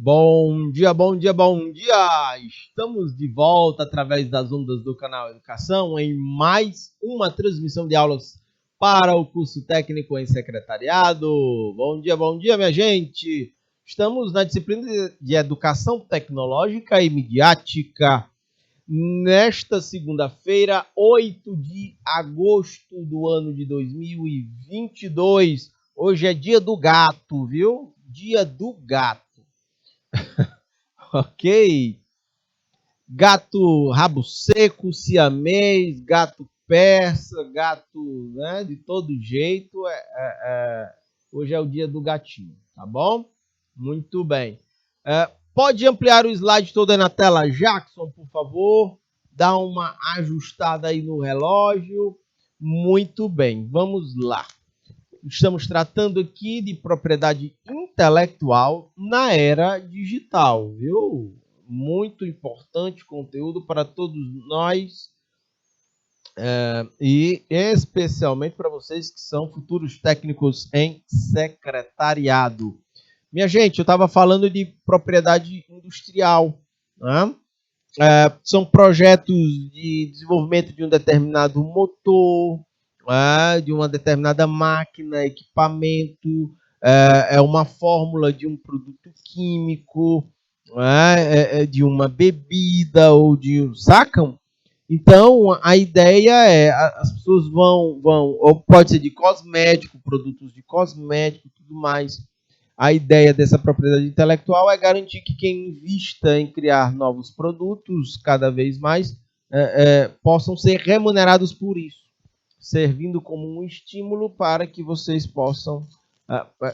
Bom dia, bom dia, bom dia! Estamos de volta através das ondas do canal Educação em mais uma transmissão de aulas para o curso técnico em secretariado. Bom dia, minha gente! Estamos na disciplina de Educação Tecnológica e Midiática. Nesta segunda-feira, 8 de agosto do ano de 2022. Hoje é dia do gato, viu? Dia do gato. Ok? Gato rabo seco, siamês, gato persa, gato, né, de todo jeito. Hoje é o dia do gatinho, tá bom? Muito bem. Pode ampliar o slide todo aí na tela, Jackson, por favor. Dá uma ajustada aí no relógio. Muito bem, vamos lá. Estamos tratando aqui de propriedade intelectual na era digital, viu? Muito importante conteúdo para todos nós e especialmente para vocês que são futuros técnicos em secretariado. Minha gente, eu estava falando de propriedade industrial, né? São projetos de desenvolvimento de um determinado motor, de uma determinada máquina, equipamento, é uma fórmula de um produto químico, de uma bebida ou de sacam? Então, a ideia é, as pessoas vão, ou pode ser de cosmético, produtos de cosmético, tudo mais. A ideia dessa propriedade intelectual é garantir que quem invista em criar novos produtos cada vez mais possam ser remunerados por isso, servindo como um estímulo para que vocês possam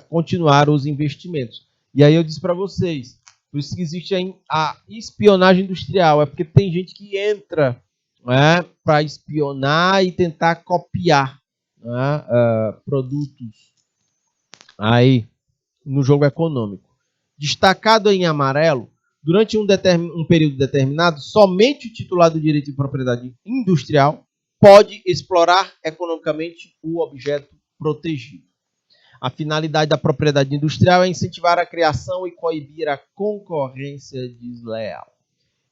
continuar os investimentos. E aí eu disse para vocês, por isso que existe a espionagem industrial, é porque tem gente que entra para espionar e tentar copiar produtos aí no jogo econômico. Destacado em amarelo, durante um período determinado, somente o titular do direito de propriedade industrial pode explorar economicamente o objeto protegido. A finalidade da propriedade industrial é incentivar a criação e coibir a concorrência desleal.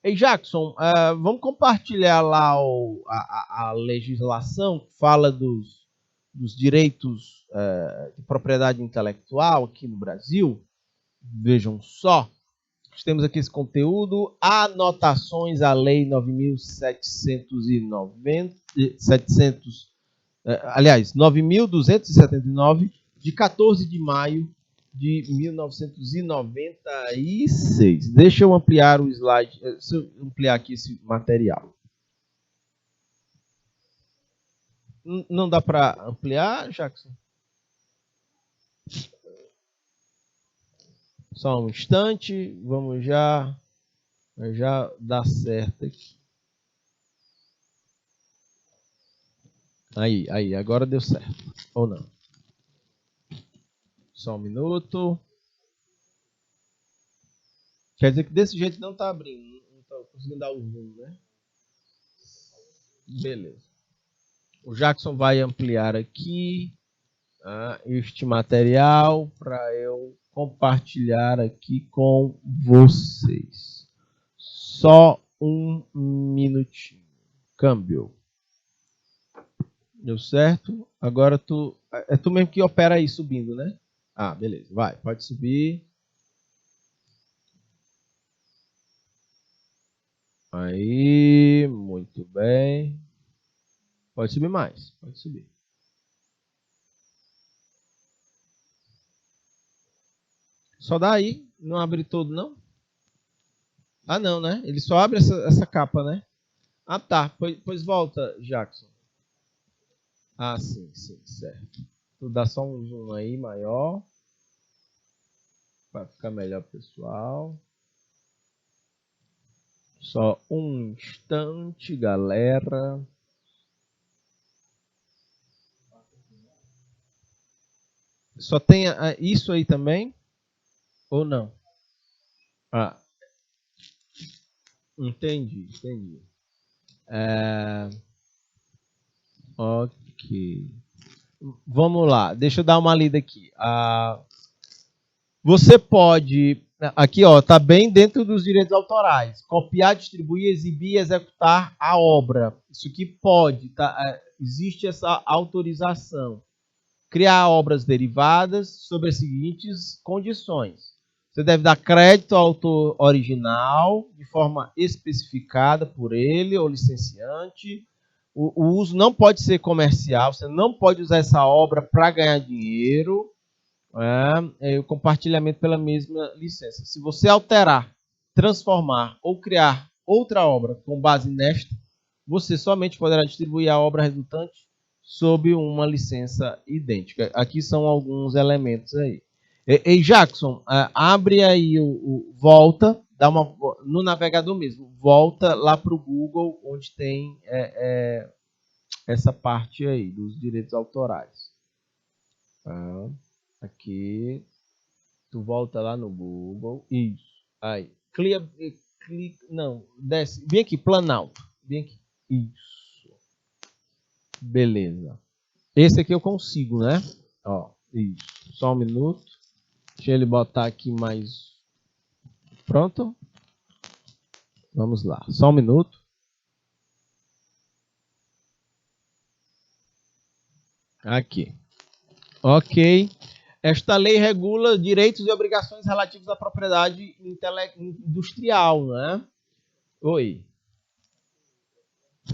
Ei, Jackson, vamos compartilhar lá a legislação que fala dos direitos de propriedade intelectual aqui no Brasil. Vejam só, temos aqui esse conteúdo, anotações à Lei 9.279, de 14 de maio de 1996. Deixa eu ampliar o slide, deixa eu ampliar aqui esse material. Não dá para ampliar, Jackson? Só um instante, vamos já dar certo aqui. Aí, agora deu certo. Ou não? Só um minuto. Quer dizer que desse jeito não está abrindo, não está conseguindo dar o zoom, né? Beleza. O Jackson vai ampliar aqui este material para eu compartilhar aqui com vocês. Só um minutinho. Câmbio. Deu certo? Agora é tu mesmo que opera aí subindo, né? Beleza. Vai, pode subir. Aí, muito bem. Pode subir mais, pode subir. Só dá aí, não abre todo, não? Não, né? Ele só abre essa capa, né? Tá. Pois volta, Jackson. Sim, certo. Tu dá só um zoom aí maior. Vai ficar melhor, pessoal. Só um instante, galera. Só tem isso aí também? Ou não? Entendi. Ok. Vamos lá, deixa eu dar uma lida aqui. Você pode Aqui, ó, tá bem dentro dos direitos autorais. Copiar, distribuir, exibir e executar a obra. Isso aqui pode, tá? Existe essa autorização. Criar obras derivadas sob as seguintes condições. Você deve dar crédito ao autor original, de forma especificada por ele ou licenciante. O uso não pode ser comercial, você não pode usar essa obra para ganhar dinheiro. O compartilhamento pela mesma licença. Se você alterar, transformar ou criar outra obra com base nesta, você somente poderá distribuir a obra resultante sob uma licença idêntica. Aqui são alguns elementos aí. Ei, Jackson, abre aí volta, dá uma no navegador mesmo, volta lá para o Google, onde tem essa parte aí dos direitos autorais. Aqui, tu volta lá no Google, isso, aí, não, desce, vem aqui, Planalto, vem aqui, isso, beleza, esse aqui eu consigo, né, ó, isso, só um minuto, deixa ele botar aqui mais, pronto, vamos lá, só um minuto, aqui, ok. Esta lei regula direitos e obrigações relativos à propriedade industrial, né? Oi.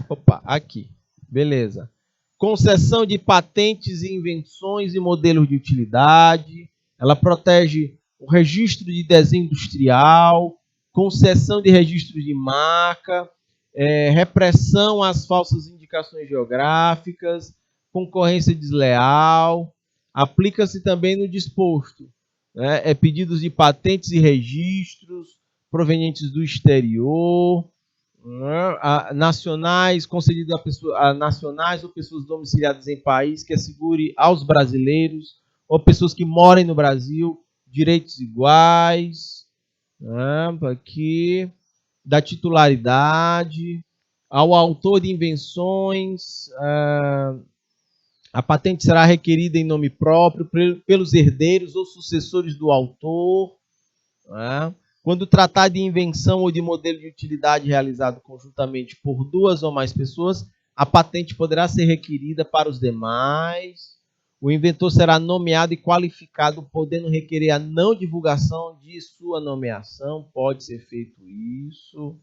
Opa, aqui. Beleza. Concessão de patentes e invenções e modelos de utilidade. Ela protege o registro de desenho industrial, concessão de registro de marca, repressão às falsas indicações geográficas, concorrência desleal. Aplica-se também no disposto, né? Pedidos de patentes e registros provenientes do exterior, né? Nacionais, concedidos a nacionais ou pessoas domiciliadas em país que assegure aos brasileiros ou pessoas que morem no Brasil direitos iguais, né? Aqui, da titularidade, ao autor de invenções. A patente será requerida em nome próprio pelos herdeiros ou sucessores do autor. Né? Quando tratar de invenção ou de modelo de utilidade realizado conjuntamente por duas ou mais pessoas, a patente poderá ser requerida para os demais. O inventor será nomeado e qualificado, podendo requerer a não divulgação de sua nomeação. Pode ser feito isso.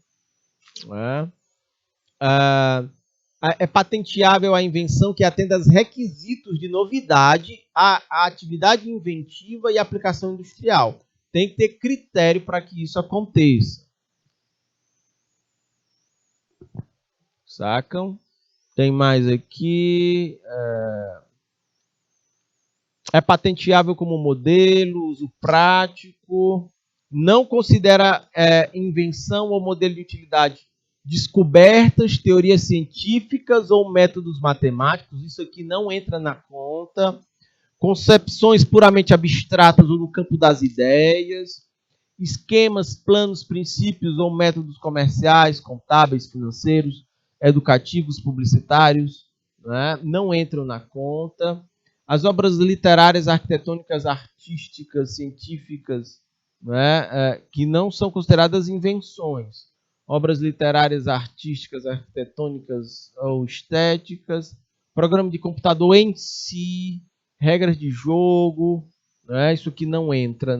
Né? É patenteável a invenção que atenda aos requisitos de novidade, a atividade inventiva e aplicação industrial. Tem que ter critério para que isso aconteça. Sacam? Tem mais aqui. É patenteável como modelo, uso prático. Não considera invenção ou modelo de utilidade descobertas, teorias científicas ou métodos matemáticos, isso aqui não entra na conta. Concepções puramente abstratas ou no campo das ideias, esquemas, planos, princípios ou métodos comerciais, contábeis, financeiros, educativos, publicitários, né? Não entram na conta. As obras literárias, arquitetônicas, artísticas, científicas, né? Que não são consideradas invenções. Obras literárias, artísticas, arquitetônicas ou estéticas, programa de computador em si, regras de jogo, né? Isso aqui não entra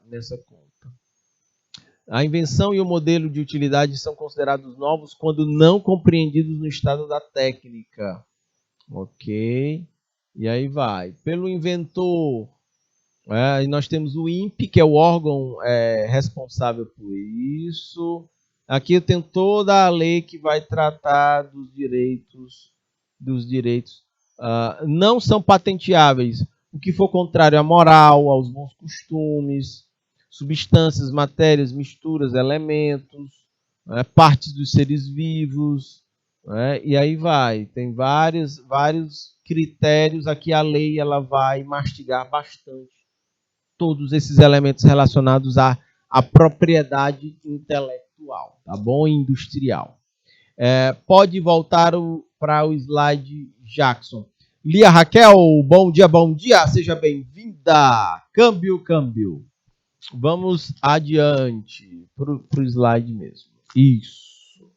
nessa conta. A invenção e o modelo de utilidade são considerados novos quando não compreendidos no estado da técnica. Ok? E aí vai. Pelo inventor, nós temos o INPE, que é o órgão responsável por isso. Aqui eu tenho toda a lei que vai tratar dos direitos. Não são patenteáveis o que for contrário à moral, aos bons costumes, substâncias, matérias, misturas, elementos, partes dos seres vivos, e aí vai. Tem vários critérios. Aqui a lei ela vai mastigar bastante todos esses elementos relacionados à propriedade intelectual, tá bom? Industrial. Pode voltar para o slide, Jackson. Lia Raquel, bom dia, seja bem-vinda. Câmbio. Vamos adiante para o slide mesmo. Isso.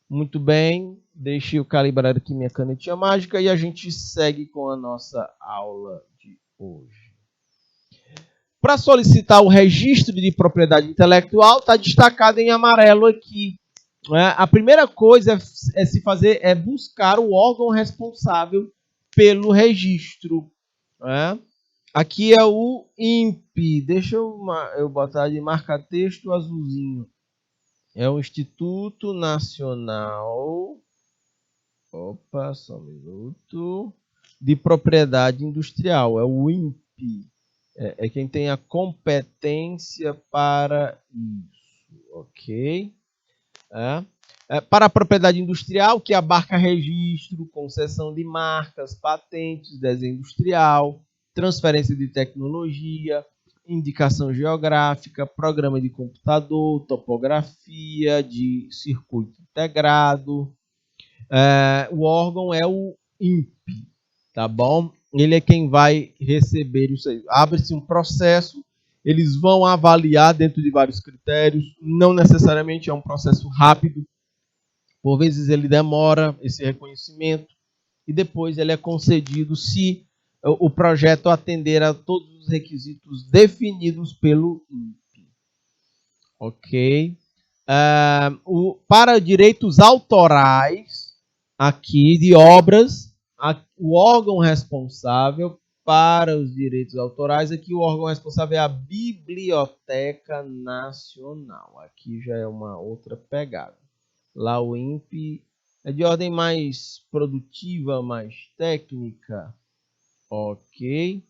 Muito bem. Deixe eu calibrar aqui minha canetinha mágica e a gente segue com a nossa aula de hoje. Para solicitar o registro de propriedade intelectual, está destacado em amarelo aqui. A primeira coisa é buscar o órgão responsável pelo registro. Aqui é o INPE. Deixa eu botar de marca-texto azulzinho. É o Instituto Nacional... Opa, só um minuto. De Propriedade Industrial. É o INPE. É quem tem a competência para isso. Ok? Para a propriedade industrial, que abarca registro, concessão de marcas, patentes, desenho industrial, transferência de tecnologia, indicação geográfica, programa de computador, topografia de circuito integrado. O órgão é o INPE, tá bom? Ele é quem vai receber isso aí. Abre-se um processo, eles vão avaliar dentro de vários critérios, não necessariamente é um processo rápido, por vezes ele demora esse reconhecimento e depois ele é concedido se o projeto atender a todos os requisitos definidos pelo INPE. Ok? Para direitos autorais, aqui de obras, o órgão responsável para os direitos autorais, aqui o órgão responsável é a Biblioteca Nacional. Aqui já é uma outra pegada. Lá o INPE é de ordem mais produtiva, mais técnica. Ok.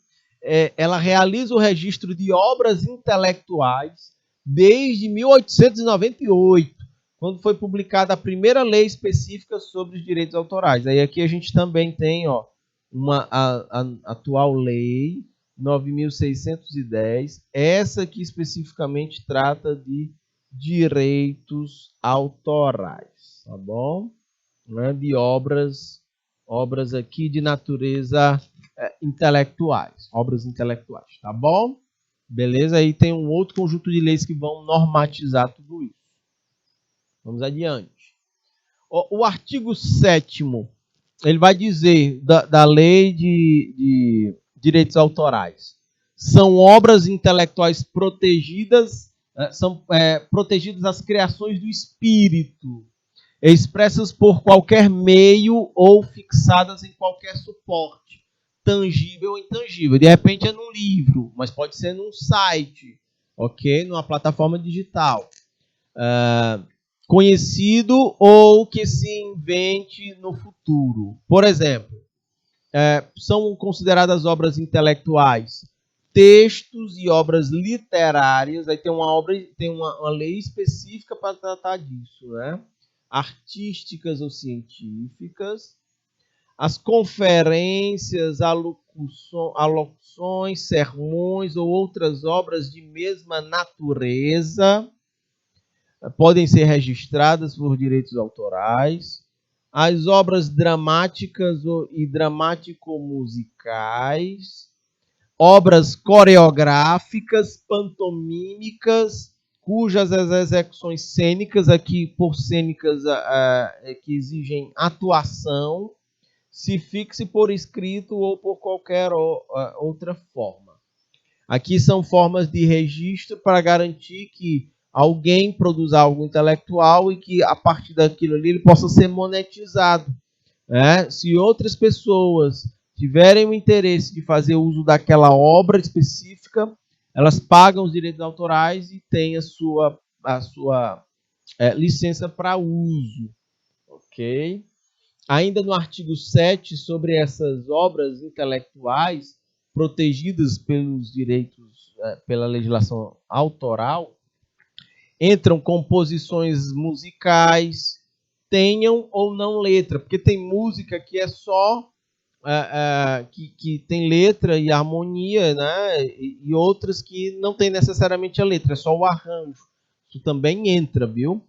Ela realiza o registro de obras intelectuais desde 1898, quando foi publicada a primeira lei específica sobre os direitos autorais. Aí aqui a gente também tem a atual lei 9.610. Essa aqui especificamente trata de direitos autorais, tá bom? De obras aqui de natureza intelectuais, obras intelectuais, tá bom? Beleza? Aí tem um outro conjunto de leis que vão normatizar tudo isso. Vamos adiante. O artigo 7º, ele vai dizer da lei de direitos autorais. São obras intelectuais protegidas, são protegidas as criações do espírito, expressas por qualquer meio ou fixadas em qualquer suporte, tangível ou intangível. De repente é num livro, mas pode ser num site, ok? Numa plataforma digital. Conhecido ou que se invente no futuro. Por exemplo, são consideradas obras intelectuais textos e obras literárias. Aí tem uma lei específica para tratar disso, né? Artísticas ou científicas, as conferências, alocuções, sermões ou outras obras de mesma natureza podem ser registradas por direitos autorais. As obras dramáticas e dramático-musicais, obras coreográficas, pantomímicas, cujas execuções cênicas, aqui por cênicas que exigem atuação, se fixe por escrito ou por qualquer outra forma. Aqui são formas de registro para garantir que alguém produz algo intelectual e que a partir daquilo ali ele possa ser monetizado. Se outras pessoas tiverem o interesse de fazer uso daquela obra específica, elas pagam os direitos autorais e têm a sua licença para uso. Ok? Ainda no artigo 7, sobre essas obras intelectuais protegidas pelos direitos, pela legislação autoral, entram composições musicais, tenham ou não letra, porque tem música que é só que tem letra e harmonia, né? E outras que não tem necessariamente a letra, é só o arranjo. Isso também entra, viu?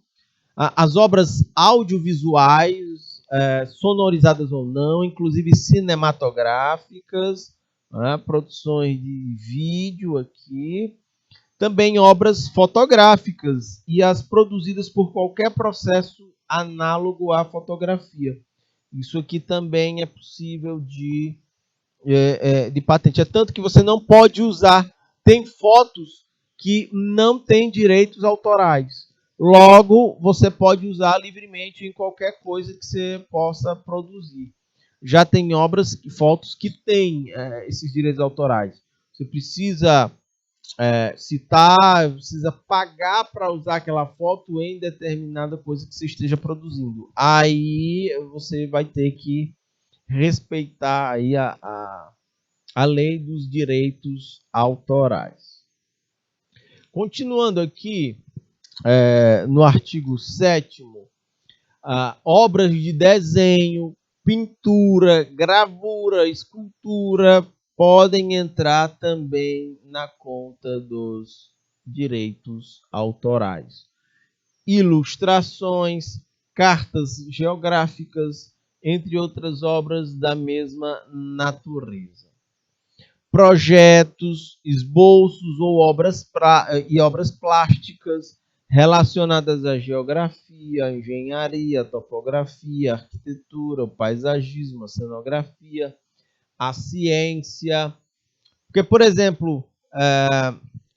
As obras audiovisuais, sonorizadas ou não, inclusive cinematográficas, produções de vídeo aqui, Também obras fotográficas e as produzidas por qualquer processo análogo à fotografia. Isso aqui também é possível de patente. É tanto que você não pode usar. Tem fotos que não têm direitos autorais. Logo, você pode usar livremente em qualquer coisa que você possa produzir. Já tem obras, fotos que têm esses direitos autorais. Você precisa citar, precisa pagar para usar aquela foto em determinada coisa que você esteja produzindo. Aí você vai ter que respeitar aí a lei dos direitos autorais. Continuando aqui, no artigo 7º, obras de desenho, pintura, gravura, escultura podem entrar também na conta dos direitos autorais. Ilustrações, cartas geográficas, entre outras obras da mesma natureza. Projetos, esboços ou obras plásticas relacionadas à geografia, à engenharia, à topografia, à arquitetura, ao paisagismo, à cenografia, à ciência. Porque, por exemplo,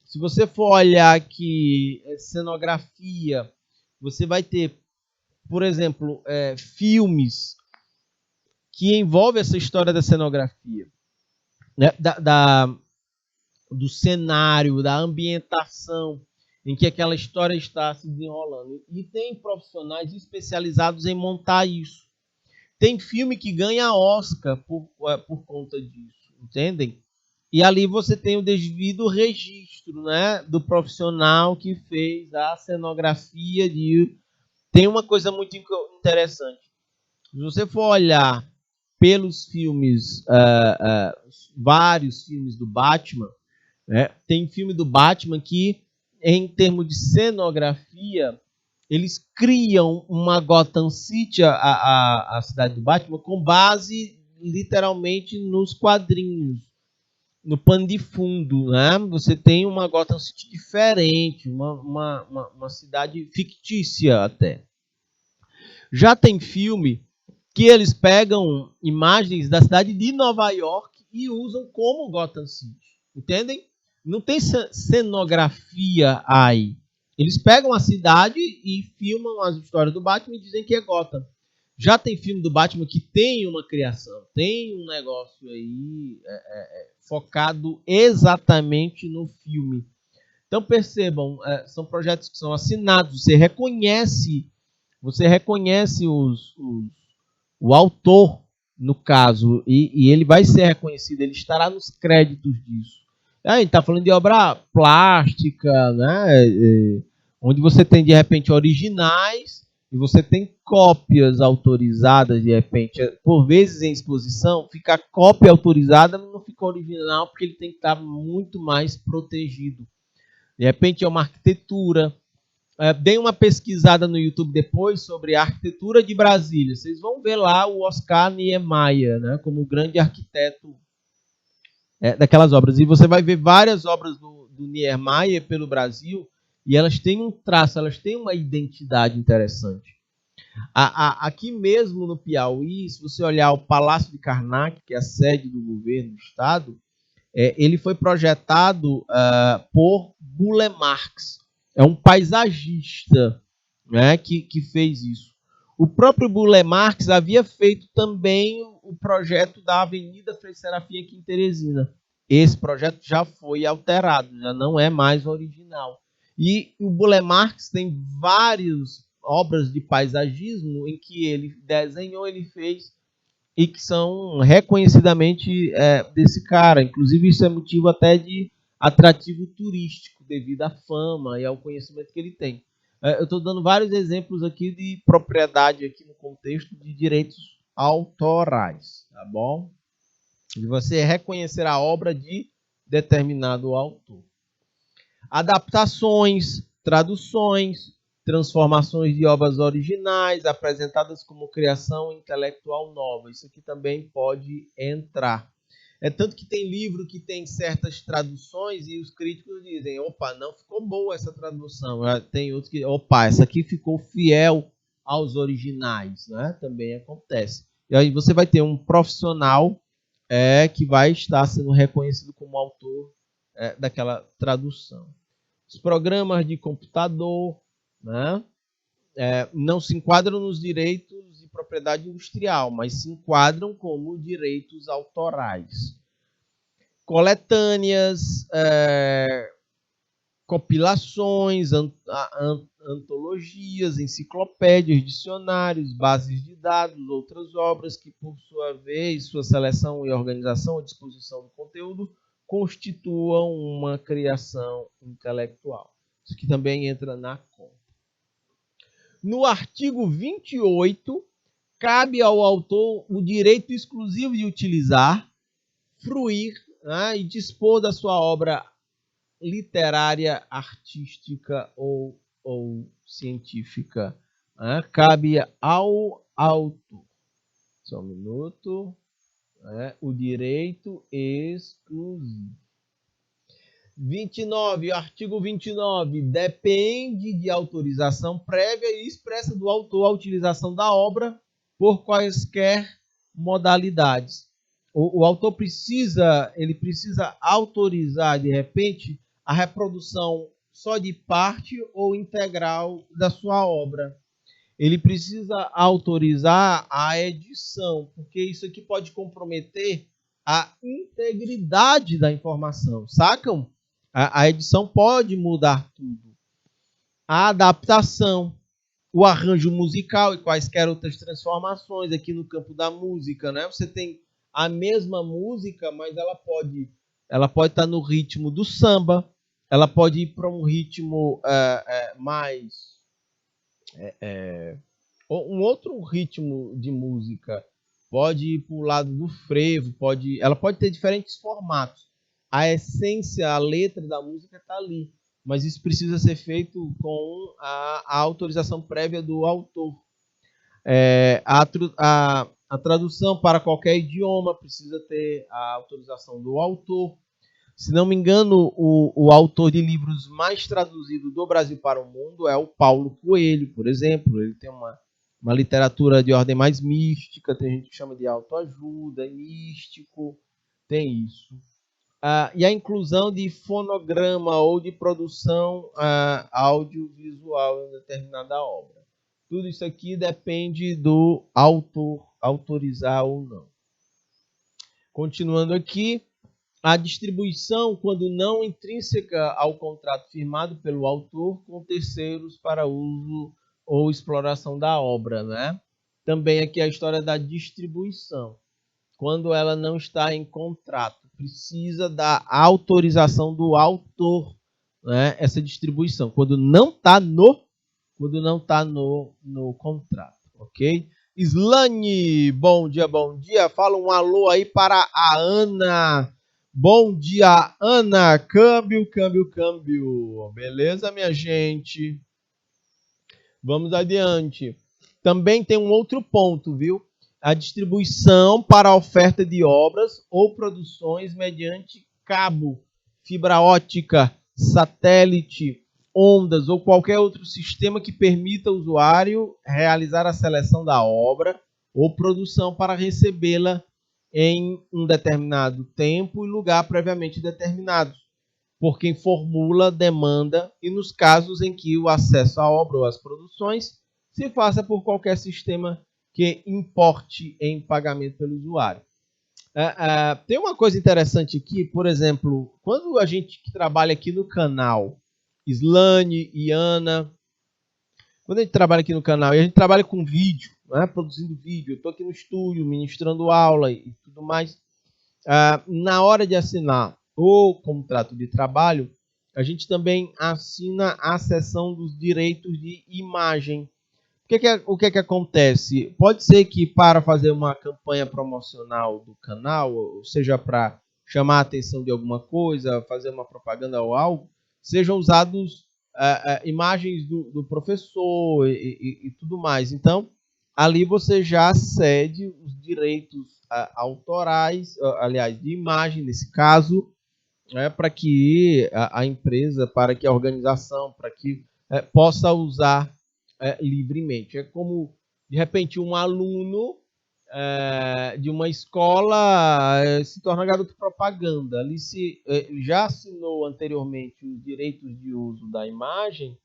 se você for olhar aqui cenografia, você vai ter, por exemplo, filmes que envolvem essa história da cenografia, né? Do cenário, da ambientação em que aquela história está se desenrolando. E tem profissionais especializados em montar isso. Tem filme que ganha Oscar por conta disso, entendem? E ali você tem o devido registro, né, do profissional que fez a cenografia. Tem uma coisa muito interessante. Se você for olhar pelos filmes, vários filmes do Batman, tem filme do Batman que, em termos de cenografia, eles criam uma Gotham City, a cidade do Batman, com base literalmente nos quadrinhos, no pano de fundo, né? Você tem uma Gotham City diferente, uma cidade fictícia até. Já tem filme que eles pegam imagens da cidade de Nova York e usam como Gotham City, entendem? Não tem cenografia aí. Eles pegam a cidade e filmam as histórias do Batman e dizem que é Gotham. Já tem filme do Batman que tem uma criação, tem um negócio aí focado exatamente no filme. Então percebam, são projetos que são assinados, você reconhece o autor, no caso, e ele vai ser reconhecido, ele estará nos créditos disso. A gente está falando de obra plástica, né? Onde você tem, de repente, originais e você tem cópias autorizadas, de repente. Por vezes, em exposição, fica a cópia autorizada, mas não fica original, porque ele tem que estar muito mais protegido. De repente, é uma arquitetura. Deem uma pesquisada no YouTube depois sobre a arquitetura de Brasília. Vocês vão ver lá o Oscar Niemeyer, né, como o grande arquiteto daquelas obras. E você vai ver várias obras do Niemeyer pelo Brasil e elas têm um traço, elas têm uma identidade interessante. Aqui mesmo no Piauí, se você olhar o Palácio de Karnak, que é a sede do governo do estado, ele foi projetado por Burle Marx. É um paisagista, né, que fez isso. O próprio Burle Marx havia feito também o projeto da Avenida Frei Serafim aqui em Teresina. Esse projeto já foi alterado, já não é mais original. E o Burle Marx tem várias obras de paisagismo em que ele desenhou, ele fez, e que são reconhecidamente desse cara. Inclusive, isso é motivo até de atrativo turístico, devido à fama e ao conhecimento que ele tem. Eu estou dando vários exemplos aqui de propriedade aqui no contexto de direitos autorais, tá bom? De você reconhecer a obra de determinado autor. Adaptações, traduções, transformações de obras originais apresentadas como criação intelectual nova. Isso aqui também pode entrar. É tanto que tem livro que tem certas traduções e os críticos dizem, opa, não ficou boa essa tradução. Tem outros que, opa, essa aqui ficou fiel aos originais, né? Também acontece. E aí você vai ter um profissional que vai estar sendo reconhecido como autor daquela tradução. Os programas de computador, né? Não se enquadram nos direitos de propriedade industrial, mas se enquadram como direitos autorais. Coletâneas, compilações, antologias, enciclopédias, dicionários, bases de dados, outras obras que, por sua vez, sua seleção e organização à disposição do conteúdo constituam uma criação intelectual. Isso aqui também entra na conta. No artigo 28, cabe ao autor o direito exclusivo de utilizar, fruir, né, e dispor da sua obra literária, artística ou científica. Né? Cabe ao autor. Só um minuto. O direito exclusivo. 29, artigo 29, depende de autorização prévia e expressa do autor a utilização da obra por quaisquer modalidades. O autor precisa autorizar, de repente, a reprodução só de parte ou integral da sua obra. Ele precisa autorizar a edição, porque isso aqui pode comprometer a integridade da informação, sacam? A edição pode mudar tudo. A adaptação, o arranjo musical e quaisquer outras transformações aqui no campo da música, né? Você tem a mesma música, mas ela pode estar no ritmo do samba, ela pode ir para um ritmo mais... um outro ritmo de música, pode ir para o lado do frevo, ela pode ter diferentes formatos. A essência, a letra da música está ali, mas isso precisa ser feito com a autorização prévia do autor. A tradução para qualquer idioma precisa ter a autorização do autor. Se não me engano, o autor de livros mais traduzido do Brasil para o mundo é o Paulo Coelho, por exemplo. Ele tem uma literatura de ordem mais mística, tem gente que chama de autoajuda, místico, tem isso. E a inclusão de fonograma ou de produção audiovisual em determinada obra. Tudo isso aqui depende do autor autorizar ou não. Continuando aqui, a distribuição, quando não intrínseca ao contrato firmado pelo autor com terceiros para uso ou exploração da obra, né? Também aqui a história da distribuição. Quando ela não está em contrato, precisa da autorização do autor, né? Essa distribuição, quando não está no contrato, ok? Slane, bom dia. Fala um alô aí para a Ana. Bom dia, Ana. Câmbio. Beleza, minha gente? Vamos adiante. Também tem um outro ponto, viu? A distribuição para a oferta de obras ou produções mediante cabo, fibra ótica, satélite, ondas ou qualquer outro sistema que permita ao usuário realizar a seleção da obra ou produção para recebê-la em um determinado tempo e lugar previamente determinados, por quem formula demanda e nos casos em que o acesso à obra ou às produções se faça por qualquer sistema que importe em pagamento pelo usuário. Tem uma coisa interessante aqui, por exemplo, quando a gente que trabalha aqui no canal, Slane e Ana, quando a gente trabalha aqui no canal e a gente trabalha com vídeo, né, produzindo vídeo, eu estou aqui no estúdio, ministrando aula e tudo mais, na hora de assinar o contrato de trabalho, a gente também assina a seção dos direitos de imagem. O que acontece? Pode ser que para fazer uma campanha promocional do canal, ou seja, para chamar a atenção de alguma coisa, fazer uma propaganda ou algo, sejam usados imagens do professor e tudo mais. Então, ali você já cede os direitos autorais, aliás, de imagem nesse caso, para que a empresa, para que a organização, para que possa usar livremente. É como, de repente, um aluno de uma escola se torna garoto propaganda. Ali se já assinou anteriormente os direitos de uso da imagem,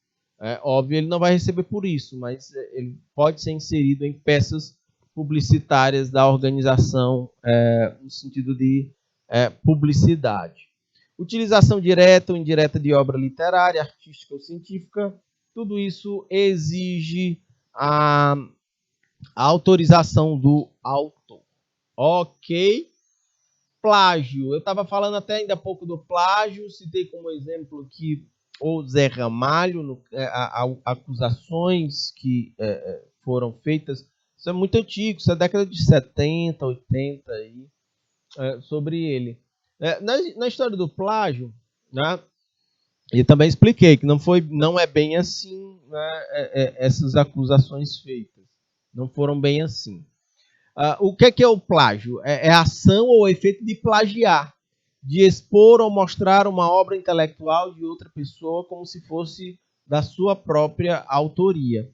óbvio, ele não vai receber por isso, mas ele pode ser inserido em peças publicitárias da organização no sentido de publicidade. Utilização direta ou indireta de obra literária, artística ou científica, tudo isso exige a autorização do autor. Ok? Plágio. Eu estava falando até ainda há pouco do plágio, citei como exemplo aqui o Zé Ramalho, acusações que foram feitas. Isso é muito antigo, isso é década de 70, 80 aí, sobre ele. Na história do plágio, né, e também expliquei que não é bem assim, né, essas acusações feitas. Não foram bem assim. O que é o plágio? É a ação ou efeito de plagiar, de expor ou mostrar uma obra intelectual de outra pessoa como se fosse da sua própria autoria.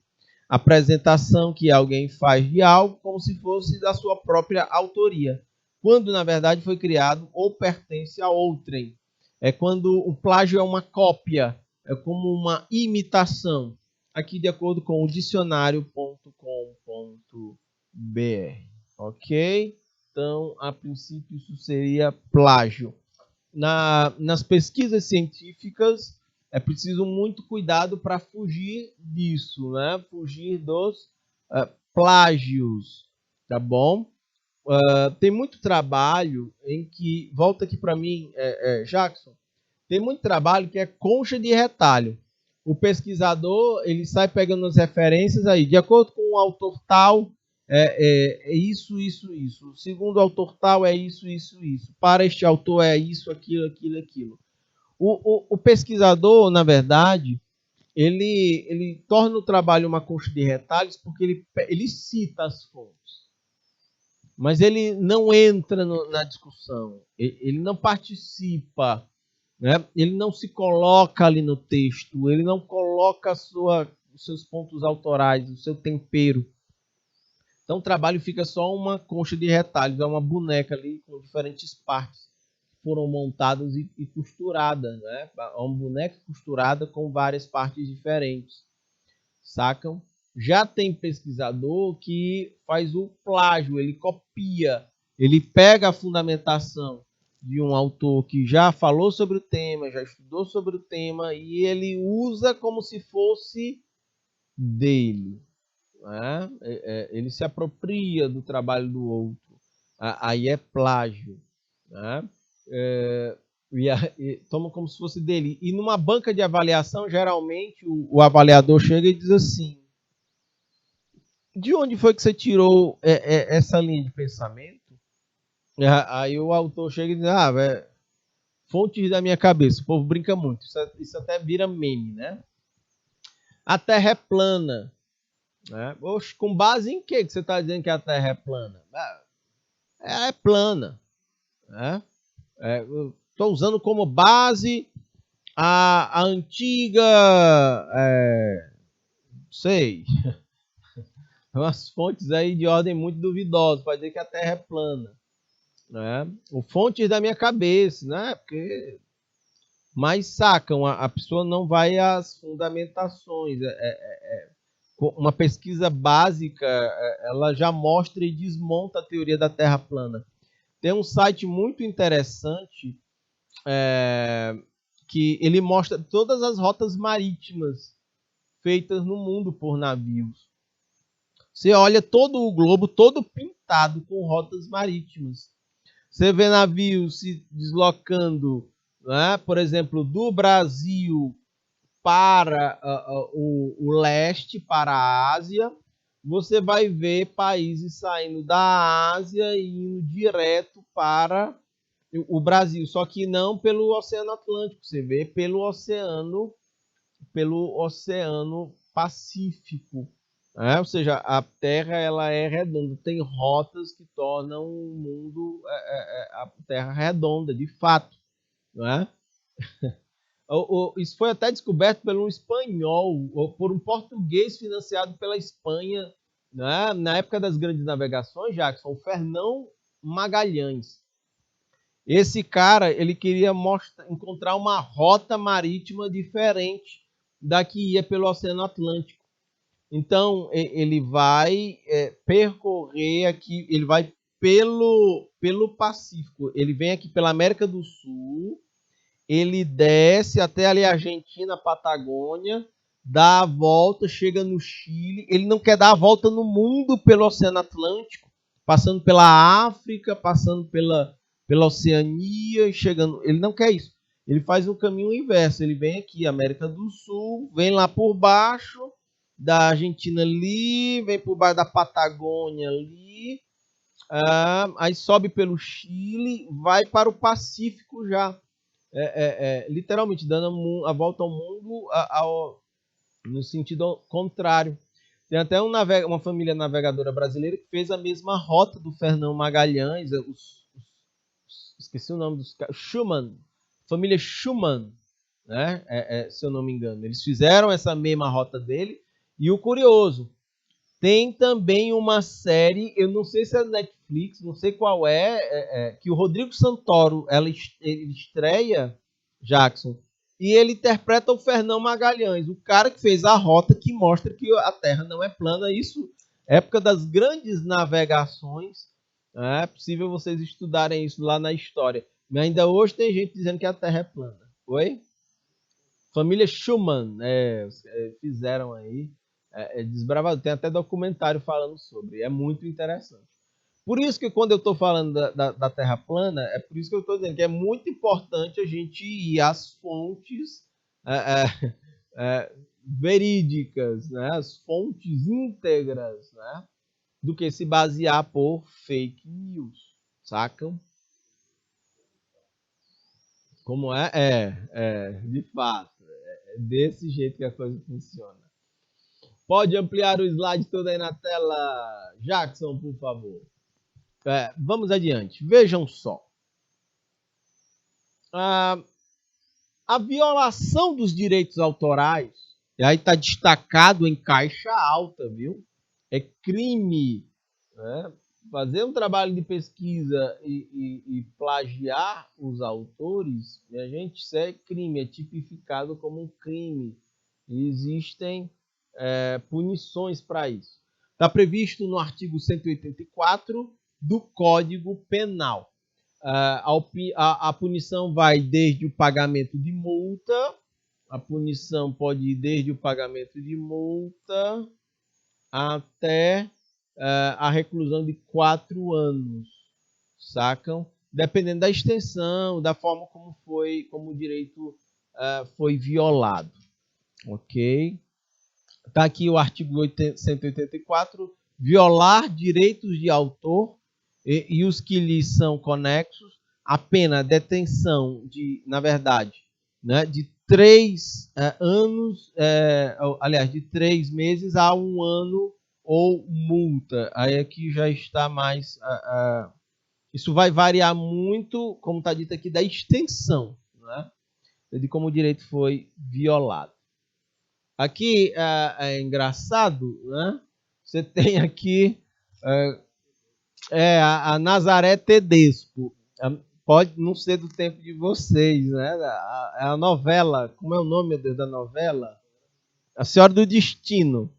Apresentação que alguém faz de algo como se fosse da sua própria autoria, quando na verdade foi criado ou pertence a outrem. É quando o plágio é uma cópia, é como uma imitação. Aqui de acordo com o dicionário.com.br. Ok? Então, a princípio, isso seria plágio. Nas pesquisas científicas, é preciso muito cuidado para fugir disso, né? Fugir dos plágios, tá bom? Tem muito trabalho em que, volta aqui para mim, Jackson, tem muito trabalho que é concha de retalho. O pesquisador, ele sai pegando as referências aí, de acordo com o autor tal, isso. Segundo o autor tal, é isso. Para este autor, é isso, aquilo. O pesquisador, na verdade, ele torna o trabalho uma concha de retalhos porque ele cita as fontes. Mas ele não entra na discussão, ele não participa, né? Ele não se coloca ali no texto, ele não coloca os seus pontos autorais, o seu tempero. Então o trabalho fica só uma concha de retalhos, é uma boneca ali com diferentes partes que foram montadas e costuradas, né? É uma boneca costurada com várias partes diferentes, sacam? Já tem pesquisador que faz o plágio, ele copia, ele pega a fundamentação de um autor que já falou sobre o tema, já estudou sobre o tema e ele usa como se fosse dele. Né? Ele se apropria do trabalho do outro. Aí é plágio. Né? E toma como se fosse dele. E numa banca de avaliação, geralmente o avaliador chega e diz assim: de onde foi que você tirou essa linha de pensamento? Aí o autor chega e diz: fontes da minha cabeça. O povo brinca muito. Isso até vira meme, né? A Terra é plana. Né? Oxe, com base em que você está dizendo que a Terra é plana? Ela é plana. Né? Estou usando como base a antiga... sei... umas fontes aí de ordem muito duvidosa para dizer que a Terra é plana. Né? O fontes da minha cabeça, né? Porque... Mas sacam, a pessoa não vai às fundamentações. Uma pesquisa básica, ela já mostra e desmonta a teoria da Terra plana. Tem um site muito interessante que ele mostra todas as rotas marítimas feitas no mundo por navios. Você olha todo o globo, todo pintado com rotas marítimas. Você vê navios se deslocando, né, por exemplo, do Brasil para o leste, para a Ásia. Você vai ver países saindo da Ásia e indo direto para o Brasil, só que não pelo Oceano Atlântico, você vê pelo Oceano Pacífico. Ou seja, a Terra ela é redonda, tem rotas que tornam o mundo, a Terra redonda, de fato. Não é? Isso foi até descoberto por um espanhol, ou por um português financiado pela Espanha, né? Na época das grandes navegações, Jackson, o Fernão Magalhães. Esse cara, ele queria encontrar uma rota marítima diferente da que ia pelo Oceano Atlântico. Então, ele vai percorrer aqui, ele vai pelo Pacífico. Ele vem aqui pela América do Sul, ele desce até ali a Argentina, Patagônia, dá a volta, chega no Chile. Ele não quer dar a volta no mundo pelo Oceano Atlântico, passando pela África, passando pela Oceania, chegando. Ele não quer isso. Ele faz o caminho inverso. Ele vem aqui, América do Sul, vem lá por baixo da Argentina ali, vem por baixo da Patagônia ali, aí sobe pelo Chile, vai para o Pacífico já. Literalmente dando a volta ao mundo no sentido contrário. Tem até uma família navegadora brasileira que fez a mesma rota do Fernão Magalhães, esqueci o nome dos caras, Schumann, família Schumann, né? Se eu não me engano. Eles fizeram essa mesma rota dele. E o curioso, tem também uma série, eu não sei se é Netflix, não sei qual que o Rodrigo Santoro ele estreia, Jackson, e ele interpreta o Fernão Magalhães, o cara que fez a rota que mostra que a Terra não é plana. Isso, época das grandes navegações, é possível vocês estudarem isso lá na história. Mas ainda hoje tem gente dizendo que a Terra é plana. Oi? Família Schumann, fizeram aí. Desbravado. Tem até documentário falando sobre. É muito interessante. Por isso que quando eu estou falando da Terra plana, é por isso que eu estou dizendo que é muito importante a gente ir às fontes verídicas, né? As fontes íntegras, né? Do que se basear por fake news. Sacam? Como de fato. É desse jeito que a coisa funciona. Pode ampliar o slide todo aí na tela, Jackson, por favor. Vamos adiante. Vejam só. A violação dos direitos autorais, e aí está destacado em caixa alta, viu? É crime. Né? Fazer um trabalho de pesquisa e plagiar os autores, minha gente, isso é crime, é tipificado como um crime. E existem punições para isso. Está previsto no artigo 184 do Código Penal. A punição vai desde o pagamento de multa, a punição pode ir desde o pagamento de multa até a reclusão de 4 anos, sacam? Dependendo da extensão, da forma como o direito foi violado, ok? Está aqui o artigo 184, violar direitos de autor e os que lhes são conexos, a pena detenção na verdade, né, de 3 anos, aliás, de 3 meses a 1 ano ou multa. Aí aqui já está mais... isso vai variar muito, como está dito aqui, da extensão, né, de como o direito foi violado. Aqui é engraçado, né? Você tem aqui a Nazaré Tedesco. Pode não ser do tempo de vocês, né? A novela, como é o nome, meu Deus, da novela? A Senhora do Destino.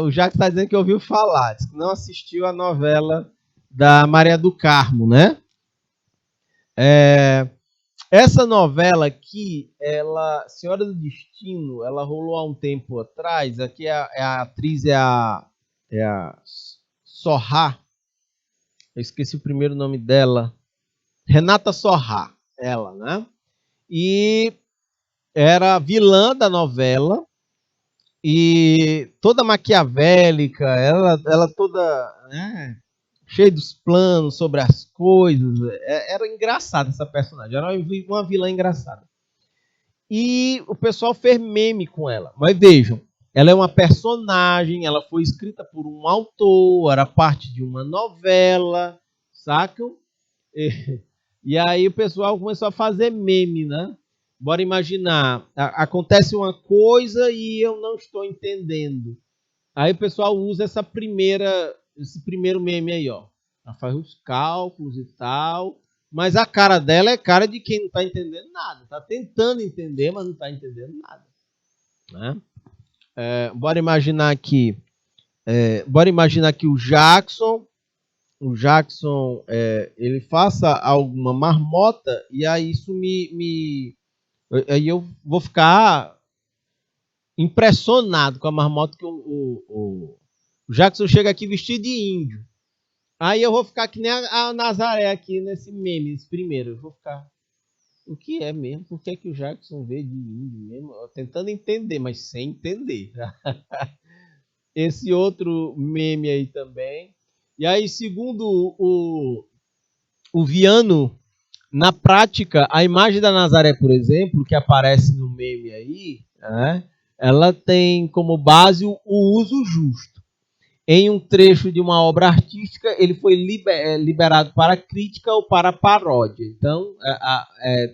O Jacques está dizendo que ouviu falar, diz que não assistiu a novela da Maria do Carmo, né? Essa novela aqui, Senhora do Destino, ela rolou há um tempo atrás. Aqui a atriz é a Sorrah. Eu esqueci o primeiro nome dela. Renata Sorrah, ela, né? E era vilã da novela. E toda maquiavélica, ela toda... né, cheio dos planos sobre as coisas. Era engraçada essa personagem. Era uma vilã engraçada. E o pessoal fez meme com ela. Mas vejam, ela é uma personagem, ela foi escrita por um autor, era parte de uma novela, sacam? E aí o pessoal começou a fazer meme, né? Bora imaginar, acontece uma coisa e eu não estou entendendo. Aí o pessoal usa esse primeiro meme aí, ó. Ela faz os cálculos e tal, mas a cara dela é cara de quem não está entendendo nada. Está tentando entender, mas não está entendendo nada. Né? Bora imaginar que o Jackson ele faça alguma marmota e aí isso aí eu vou ficar impressionado com a marmota que o Jackson chega aqui vestido de índio. Aí eu vou ficar que nem a Nazaré aqui nesse meme, esse primeiro. Eu vou ficar, o que é mesmo? Por que, é que o Jackson veio de índio mesmo? Tentando entender, mas sem entender. Esse outro meme aí também. E aí, segundo o Viano, na prática, a imagem da Nazaré, por exemplo, que aparece no meme aí, ela tem como base o uso justo. Em um trecho de uma obra artística, ele foi liberado para crítica ou para paródia. Então,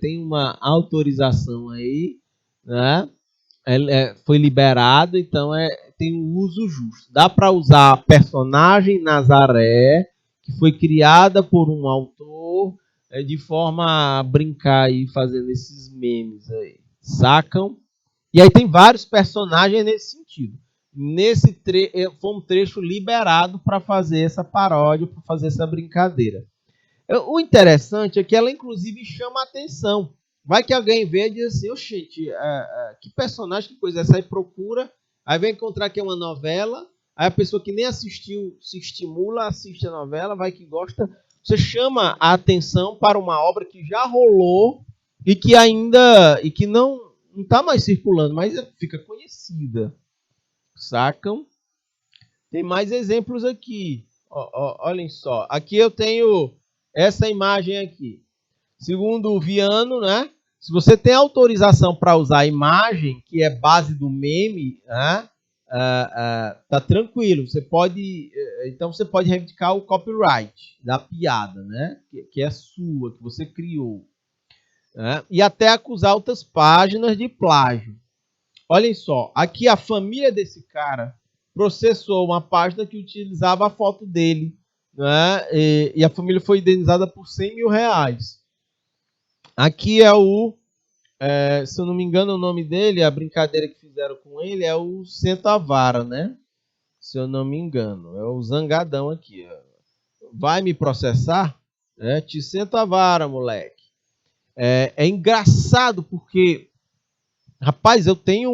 tem uma autorização aí, né? Foi liberado, então tem um uso justo. Dá para usar a personagem Nazaré, que foi criada por um autor, de forma a brincar aí, fazendo esses memes aí. Sacam? E aí tem vários personagens nesse sentido. Foi um trecho liberado para fazer essa paródia, para fazer essa brincadeira. O interessante é que ela, inclusive, chama a atenção. Vai que alguém vê e diz assim, oxente, que personagem, que coisa é essa? Aí procura, aí vai encontrar que é uma novela, aí a pessoa que nem assistiu se estimula, assiste a novela, vai que gosta. Você chama a atenção para uma obra que já rolou e que não está mais circulando, mas fica conhecida. Sacam? Tem mais exemplos aqui. Olhem só. Aqui eu tenho essa imagem aqui. Segundo o Viano, né? Se você tem autorização para usar a imagem, que é base do meme, né? Tá tranquilo. Então você pode reivindicar o copyright da piada, né? Que é sua, que você criou. Né? E até acusar outras páginas de plágio. Olhem só, aqui a família desse cara processou uma página que utilizava a foto dele, né? E a família foi indenizada por 100 mil reais. Aqui se eu não me engano o nome dele, a brincadeira que fizeram com ele é o Centavara, né? Se eu não me engano, é o zangadão aqui. Vai me processar? Te Centavara, moleque. É engraçado porque rapaz, eu tenho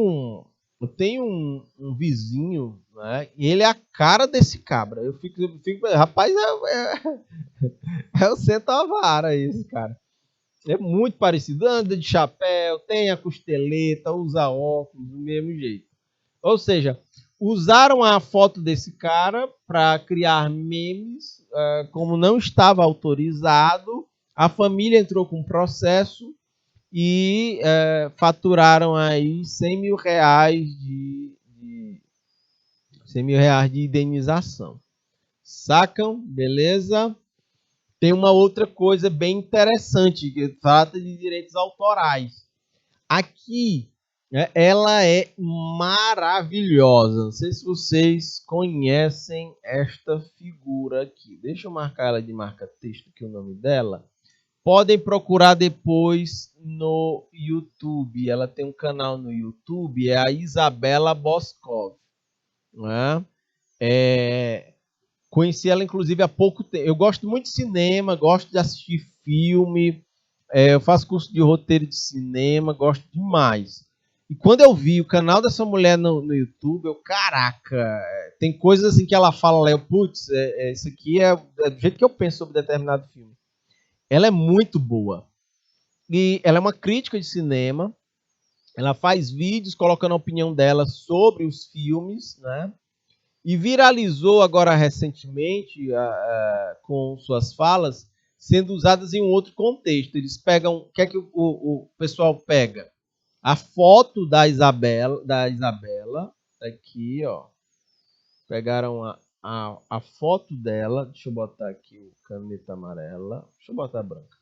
um vizinho, né? E ele é a cara desse cabra. Eu fico rapaz, é o Centavara esse cara. É muito parecido, anda de chapéu, tem a costeleta, usa óculos do mesmo jeito. Ou seja, usaram a foto desse cara para criar memes, como não estava autorizado, a família entrou com processo e faturaram aí 100 mil reais de 100 mil reais de indenização. Sacam? Beleza? Tem uma outra coisa bem interessante, que trata de direitos autorais. Aqui, ela é maravilhosa. Não sei se vocês conhecem esta figura aqui. Deixa eu marcar ela de marca-texto, que é o nome dela. Podem procurar depois no YouTube. Ela tem um canal no YouTube, é a Isabela Boscov. Né? Conheci ela, inclusive, há pouco tempo. Eu gosto muito de cinema, gosto de assistir filme, eu faço curso de roteiro de cinema, gosto demais. E quando eu vi o canal dessa mulher no YouTube, caraca, tem coisas assim que ela fala, putz, isso aqui é do jeito que eu penso sobre determinado filme. Ela é muito boa. E ela é uma crítica de cinema. Ela faz vídeos colocando a opinião dela sobre os filmes, né? E viralizou agora recentemente com suas falas sendo usadas em um outro contexto. Eles pegam, o que é que o pessoal pega? A foto da Isabela, Aqui, ó. Pegaram a foto dela. Deixa eu botar aqui o caneta amarela. Deixa eu botar branca.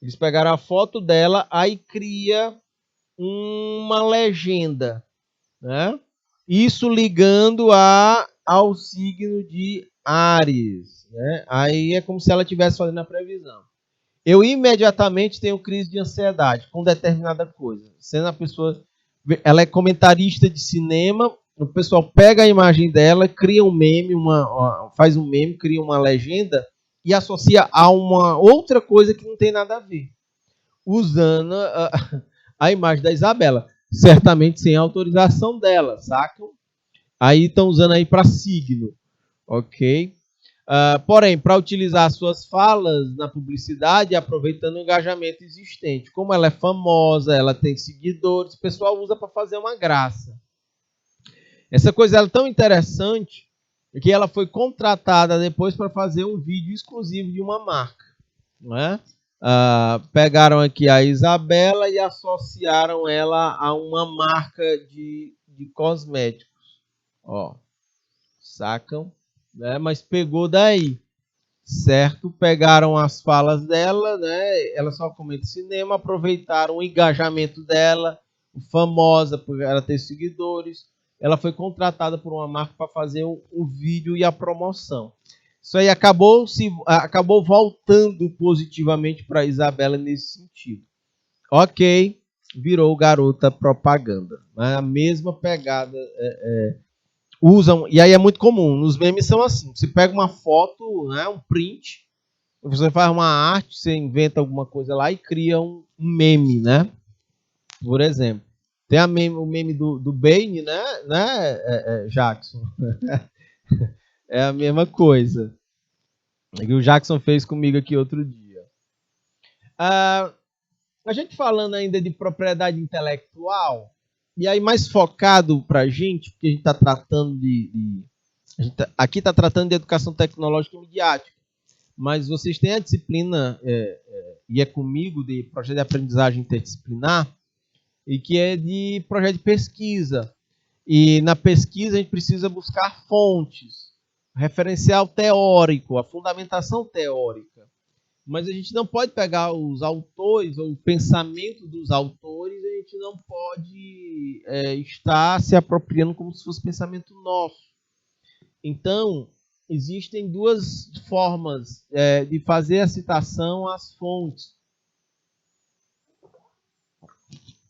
Eles pegaram a foto dela, aí cria uma legenda, né? Isso ligando ao signo de Áries, né? Aí é como se ela estivesse fazendo a previsão. Eu imediatamente tenho crise de ansiedade com determinada coisa. Sendo a pessoa, ela é comentarista de cinema, o pessoal pega a imagem dela, cria um meme, faz um meme, cria uma legenda e associa a uma outra coisa que não tem nada a ver, usando a imagem da Isabela, certamente sem autorização dela, sacam? Aí estão usando aí para signo, ok? Porém, para utilizar suas falas na publicidade, aproveitando o engajamento existente. Como ela é famosa, ela tem seguidores, o pessoal usa para fazer uma graça. Essa coisa é tão interessante que ela foi contratada depois para fazer um vídeo exclusivo de uma marca. Não é? Pegaram aqui a Isabela e associaram ela a uma marca de cosméticos. Ó, sacam? Né? Mas pegou daí, certo? Pegaram as falas dela, né? Ela só comenta cinema, aproveitaram o engajamento dela, famosa por ela ter seguidores. Ela foi contratada por uma marca para fazer o vídeo e a promoção. Isso aí acabou voltando positivamente para a Isabela nesse sentido. Ok, virou garota propaganda. A mesma pegada usam, e aí é muito comum, nos memes são assim, você pega uma foto, né, um print, você faz uma arte, você inventa alguma coisa lá e cria um meme, né? Por exemplo, tem o meme do Bane, né, Jackson? É a mesma coisa que o Jackson fez comigo aqui outro dia. A gente falando ainda de propriedade intelectual, e aí mais focado para a gente, porque a gente está tratando aqui está tratando de educação tecnológica e midiática, mas vocês têm a disciplina, e é comigo, de projeto de aprendizagem interdisciplinar, e que é de projeto de pesquisa. E na pesquisa a gente precisa buscar fontes, referencial teórico, a fundamentação teórica. Mas a gente não pode pegar os autores ou o pensamento dos autores, a gente não pode estar se apropriando como se fosse pensamento nosso. Então, existem duas formas de fazer a citação às fontes,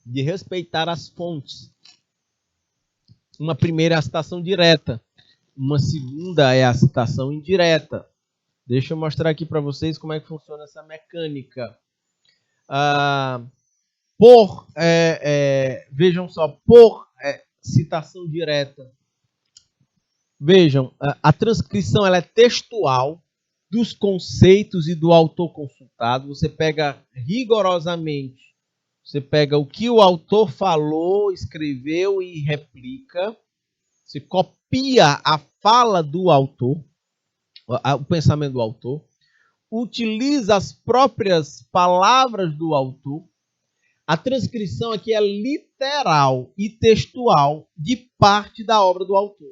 de respeitar as fontes. Uma primeira é a citação direta, uma segunda é a citação indireta. Deixa eu mostrar aqui para vocês como é que funciona essa mecânica. Vejam só, por citação direta. Vejam, a transcrição ela é textual dos conceitos e do autor consultado. Você pega rigorosamente, você pega o que o autor falou, escreveu e replica. Você copia a fala do autor, o pensamento do autor, utiliza as próprias palavras do autor. A transcrição aqui é literal e textual de parte da obra do autor.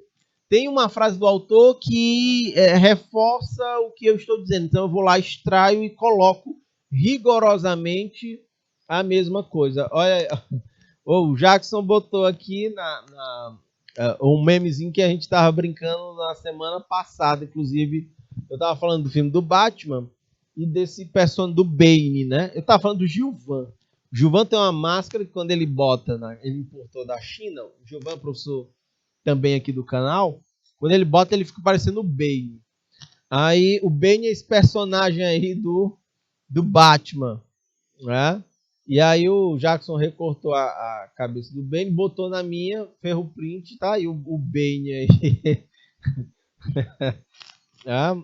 Tem uma frase do autor que reforça o que eu estou dizendo. Então eu vou lá, extraio e coloco rigorosamente a mesma coisa. Olha, o Jackson botou aqui um memezinho que a gente estava brincando na semana passada. Inclusive, eu estava falando do filme do Batman e desse personagem do Bane, né? Eu estava falando do Gilvan. O Gilvan tem uma máscara que quando ele bota, ele importou da China. O Gilvan é professor também aqui do canal. Quando ele bota, ele fica parecendo o Bane. Aí o Bane é esse personagem aí do Batman, né? E aí o Jackson recortou a cabeça do Bane, botou na minha, ferro o print, tá? E o Bane aí.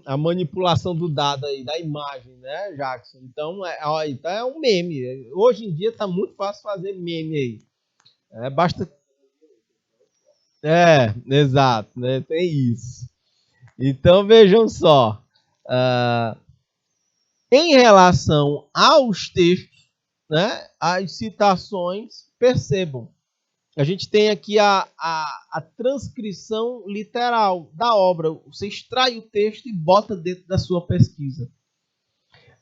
A manipulação do dado aí, da imagem, né, Jackson? Então é um meme. Hoje em dia tá muito fácil fazer meme aí. Basta. Exato, né? Tem isso. Então vejam só. Em relação aos textos, né, as citações, percebam. a gente tem aqui a transcrição literal da obra. Você extrai o texto e bota dentro da sua pesquisa.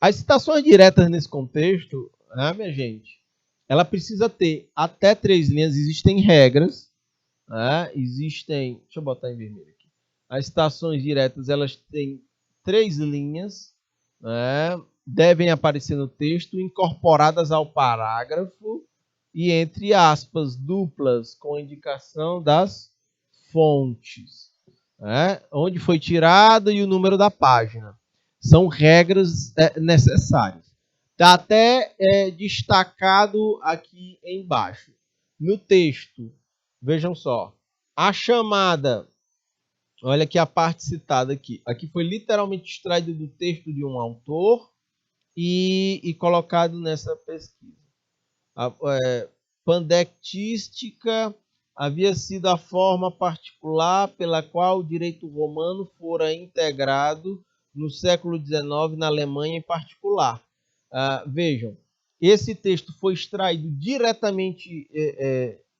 As citações diretas nesse contexto, né, minha gente, ela precisa ter até 3 linhas. Existem regras, né? Deixa eu botar em vermelho aqui. As citações diretas, elas têm 3 linhas, né? Devem aparecer no texto, incorporadas ao parágrafo e entre aspas duplas, com indicação das fontes, né? Onde foi tirado e o número da página. São regras necessárias. Está até destacado aqui embaixo. No texto, vejam só, a chamada, olha aqui a parte citada aqui. Aqui foi literalmente extraído do texto de um autor e colocado nessa pesquisa. Pandectística havia sido a forma particular pela qual o direito romano fora integrado no século XIX na Alemanha em particular. Vejam, esse texto foi extraído diretamente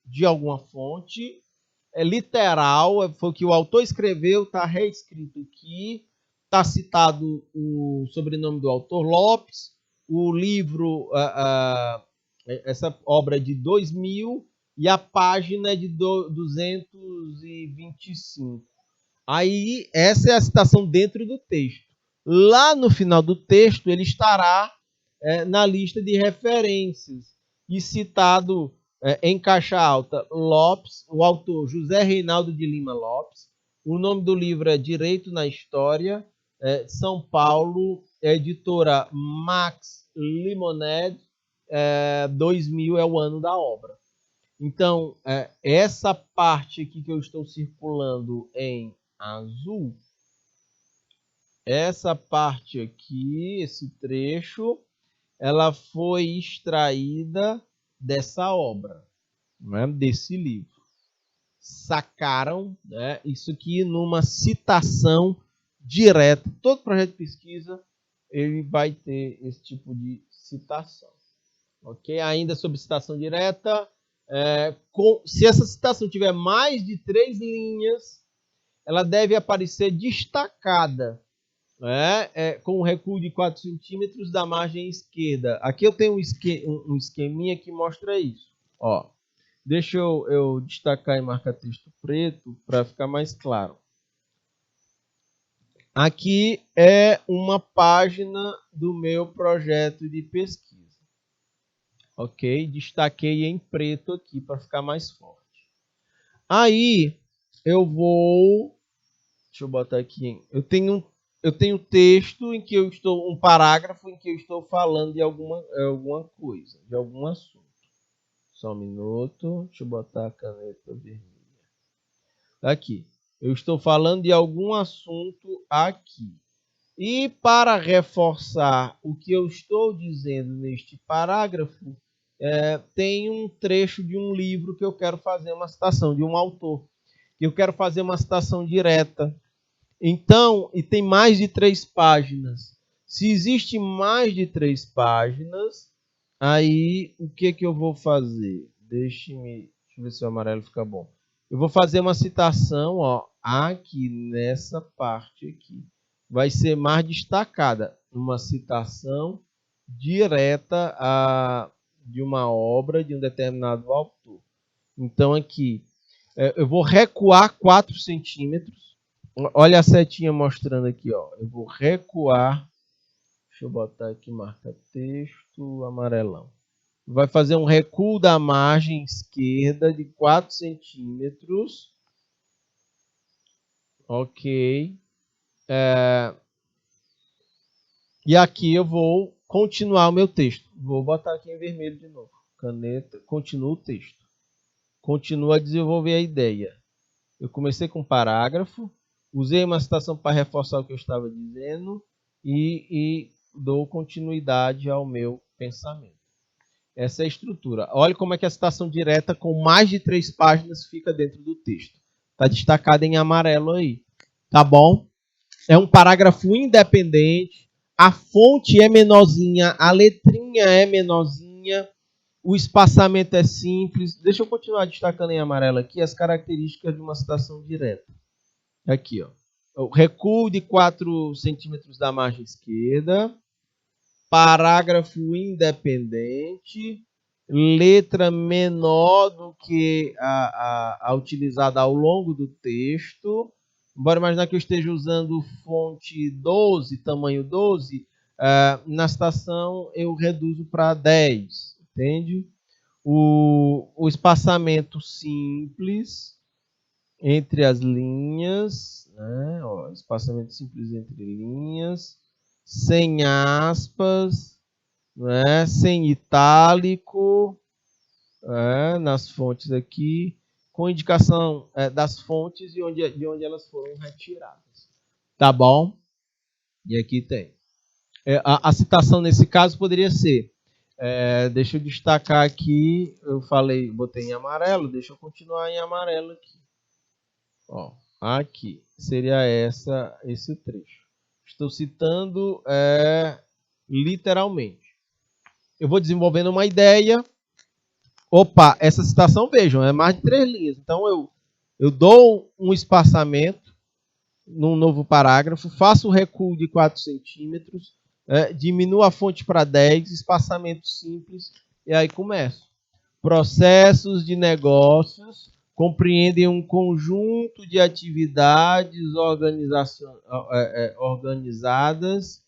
de alguma fonte, literal, foi o que o autor escreveu, está reescrito aqui, está citado o sobrenome do autor, Lopes, o livro, essa obra é de 2000 e a página é de 225. Aí, essa é a citação dentro do texto. Lá no final do texto, ele estará na lista de referências e citado em caixa alta Lopes, o autor José Reinaldo de Lima Lopes. O nome do livro é Direito na História, São Paulo, editora Max Limoned, 2000 é o ano da obra. Então, essa parte aqui que eu estou circulando em azul, essa parte aqui, esse trecho, ela foi extraída dessa obra, né, desse livro. Sacaram, né, isso aqui numa citação direta. Todo projeto de pesquisa ele vai ter esse tipo de citação. Ok? Ainda sobre citação direta, se essa citação tiver mais de 3 linhas, ela deve aparecer destacada, com um recuo de 4 centímetros da margem esquerda. Aqui eu tenho um esqueminha que mostra isso. Ó, deixa eu destacar em marca-texto preto para ficar mais claro. Aqui é uma página do meu projeto de pesquisa. Ok? Destaquei em preto aqui para ficar mais forte. Aí eu vou... Deixa eu botar aqui. Eu tenho texto em que eu estou... Um parágrafo em que eu estou falando de alguma coisa, de algum assunto. Só um minuto. Deixa eu botar a caneta vermelha. Aqui. Eu estou falando de algum assunto aqui. E para reforçar o que eu estou dizendo neste parágrafo, tem um trecho de um livro que eu quero fazer uma citação, de um autor. Eu quero fazer uma citação direta. Então, e tem mais de 3 páginas. Se existe mais de 3 páginas, aí o que eu vou fazer? Deixa eu ver se o amarelo fica bom. Eu vou fazer uma citação, ó, aqui nessa parte aqui. Vai ser mais destacada, uma citação direta de uma obra de um determinado autor. Então, aqui, eu vou recuar 4 centímetros. Olha a setinha mostrando aqui, ó. Eu vou recuar. Deixa eu botar aqui, marca texto, amarelão. Vai fazer um recuo da margem esquerda de 4 centímetros. Ok. E aqui eu vou continuar o meu texto. Vou botar aqui em vermelho de novo. Caneta, continua o texto. Continua a desenvolver a ideia. Eu comecei com um parágrafo, usei uma citação para reforçar o que eu estava dizendo e dou continuidade ao meu pensamento. Essa é a estrutura. Olha como é que a citação direta com mais de 3 páginas fica dentro do texto. Está destacado em amarelo aí. Tá bom? É um parágrafo independente. A fonte é menorzinha, a letrinha é menorzinha, O espaçamento é simples. Deixa eu continuar destacando em amarelo aqui as características de uma citação direta. Aqui, ó. O recuo de 4 centímetros da margem esquerda, parágrafo independente, letra menor do que a utilizada ao longo do texto. Bora imaginar que eu esteja usando fonte 12, tamanho 12, na citação eu reduzo para 10, entende? O espaçamento simples entre as linhas, né? Ó, espaçamento simples entre linhas, sem aspas, né? Sem itálico, nas fontes aqui, com indicação das fontes de onde elas foram retiradas. Tá bom? E aqui tem. A citação nesse caso poderia ser, deixa eu destacar aqui, eu falei, botei em amarelo, deixa eu continuar em amarelo aqui. Ó, aqui seria esse trecho. Estou citando literalmente. Eu vou desenvolvendo uma ideia. Opa, essa citação, vejam, é mais de 3 linhas. Então, eu dou um espaçamento num novo parágrafo, faço o recuo de 4 centímetros, diminuo a fonte para 10, espaçamento simples, e aí começo. Processos de negócios compreendem um conjunto de atividades organizadas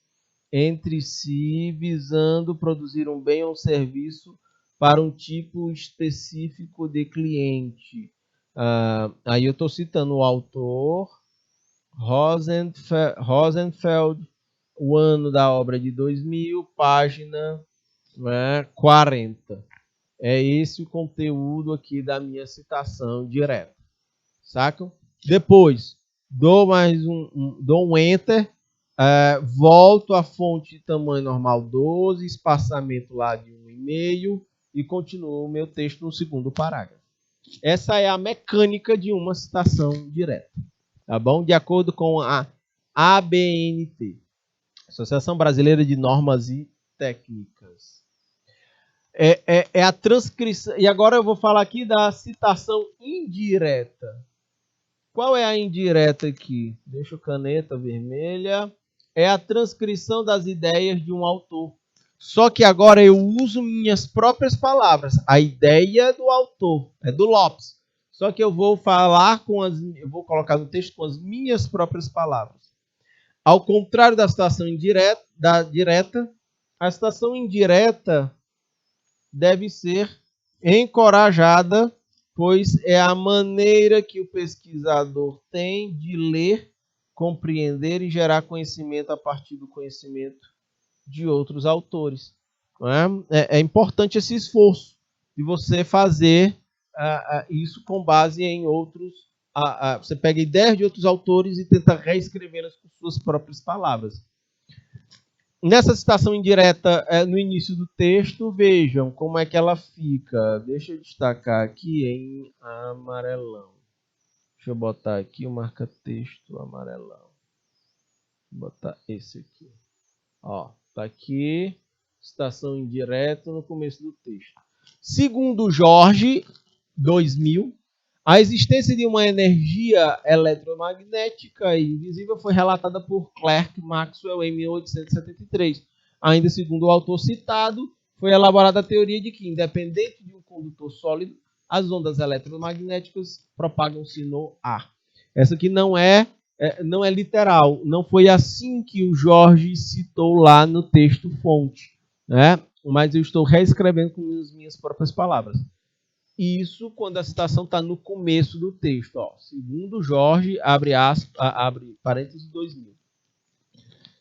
entre si, visando produzir um bem ou serviço para um tipo específico de cliente. Aí eu estou citando o autor, Rosenfeld, o ano da obra de 2000, página 40. É esse o conteúdo aqui da minha citação direta. Sacam? Depois, dou um Enter, volto à fonte de tamanho normal 12, espaçamento lá de 1,5 e continuo o meu texto no segundo parágrafo. Essa é a mecânica de uma citação direta. Tá bom? De acordo com a ABNT, Associação Brasileira de Normas e Técnicas. É a transcrição. E agora eu vou falar aqui da citação indireta. Qual é a indireta aqui? Deixa a caneta vermelha. É a transcrição das ideias de um autor. Só que agora eu uso minhas próprias palavras. A ideia é do autor, é do Lopes. Só que eu vou falar eu vou colocar no texto com as minhas próprias palavras. Ao contrário da citação direta, a citação indireta deve ser encorajada, pois é a maneira que o pesquisador tem de ler, compreender e gerar conhecimento a partir do conhecimento de outros autores. É importante esse esforço de você fazer isso com base em outros. Você pega ideias de outros autores e tenta reescrevê-las com suas próprias palavras. Nessa citação indireta, no início do texto, vejam como é que ela fica. Deixa eu destacar aqui em amarelão. Deixa eu botar aqui o marca-texto amarelão. Vou botar esse aqui. Ó, tá aqui, citação indireta no começo do texto. Segundo Jorge, 2000, a existência de uma energia eletromagnética e invisível foi relatada por Clerk Maxwell em 1873. Ainda segundo o autor citado, foi elaborada a teoria de que, independente de um condutor sólido, as ondas eletromagnéticas propagam-se no ar. Essa aqui não é literal. Não foi assim que o Jorge citou lá no texto fonte, né? Mas eu estou reescrevendo com as minhas próprias palavras. Isso quando a citação está no começo do texto. Ó. Segundo Jorge, abre parênteses 2000.